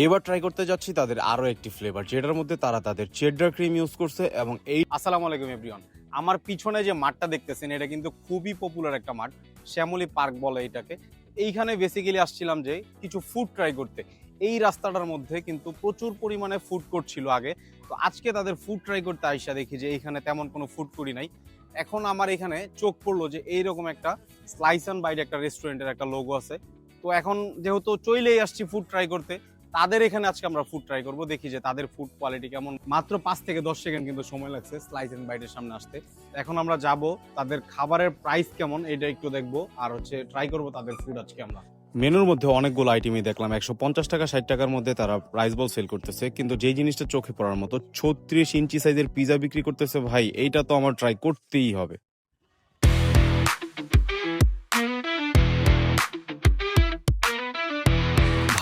এবার ট্রাই করতে যাচ্ছি তাদের আরো একটি ফ্লেভার, যেটার মধ্যে তারা তাদের চেডার ক্রিম ইউজ করছে। এবং এই আসসালামু আলাইকুম এভরিওয়ান, আমার পিছনে যে মাঠটা দেখতেছেন এটা কিন্তু খুবই পপুলার একটা মাঠ, শ্যামলী পার্ক বলে এটাকে। এইখানে বেসিক্যালি আসছিলাম যে কিছু ফুড ট্রাই করতে। এই রাস্তাটার মধ্যে কিন্তু প্রচুর পরিমাণে ফুড কোর্ট ছিল আগে, তো আজকে তাদের ফুড ট্রাই করতে আইসা দেখি যে এইখানে তেমন কোনো ফুড কোর্টই নাই। এখন আমার এখানে চোখ পড়লো যে এইরকম একটা স্লাইস অ্যান্ড বাইট একটা রেস্টুরেন্টের একটা লোগো আছে। তো এখন যেহেতু চলেই আসছি ফুড ট্রাই করতে, তাদের এখানে আজকে আমরা ফুড ট্রাই করব, দেখি যে তাদের ফুড কোয়ালিটি কেমন। মাত্র 5 থেকে 10 সেকেন্ড কিন্তু সময় লাগছে স্লাইস এন্ড বাইটের সামনে আসতে। এখন আমরা যাব, তাদের খাবারের প্রাইস কেমন এটা একটু দেখবো, আর ট্রাই করব তাদের ফুড আজকে আমরা। মেনুর মধ্যে অনেকগুলো আইটেমই দেখলাম, 150 টাকা 60 টাকার মধ্যে তারা প্রাইস বল সেল করতেছে। কিন্তু যেই জিনিসটা চোখে পড়ার মতো, 36 ইঞ্চি সাইজের পিজা বিক্রি করতেছে। ভাই এইটা তো আমার ট্রাই করতেই হবে।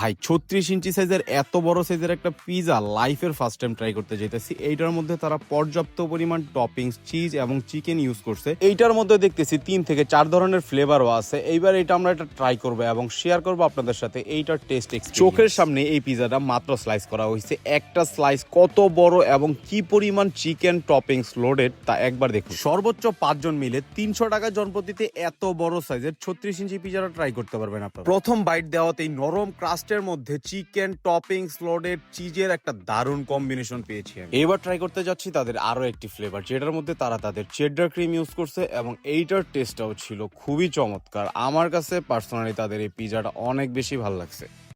ভাই 36 ইঞ্চি সাইজের এত বড় সাইজের একটা পিজা লাইফের ফার্স্ট টাইম ট্রাই করতে যেতেছি। এইটার মধ্যে তারা পর্যাপ্ত পরিমাণ টপিংস, চিজ এবং চিকেন ইউজ করছে। এইটার মধ্যে দেখতেছি 3 থেকে 4 ধরনের ফ্লেভারও আছে। এইবার এটা আমরা এটা ট্রাই করবো এবং শেয়ার করবো আপনাদের সাথে এইটার টেস্ট এক্সপেরিয়েন্স। চোখের সামনে এই পিজাটা মাত্র স্লাইস করা হয়েছে। একটা স্লাইস কত বড় এবং কি পরিমাণ চিকেন টপিংস লোডেড তা একবার দেখুন। সর্বোচ্চ 5 জন মিলে 300 টাকা জনপ্রতিতে এত বড় সাইজের 36 ইঞ্চি পিজাটা ট্রাই করতে পারবেন আপনারা। প্রথম বাইট দেওয়াতেই নরম ক্রাস্টের মধ্যে চিকেন টপিংস লোডেড চিজের একটা দারুণ কম্বিনেশন পেয়েছি আমি। এবার ট্রাই করতে যাচ্ছি তাদের আরো একটি ফ্লেভার, যেটার মধ্যে তারা তাদের চেডার ক্রিম ইউজ করছে এবং এইটার টেস্টটাও ছিল খুবই চমৎকার। আমার কাছে পার্সোনালি তাদের এই পিজাটা অনেক বেশি ভালো লাগছে।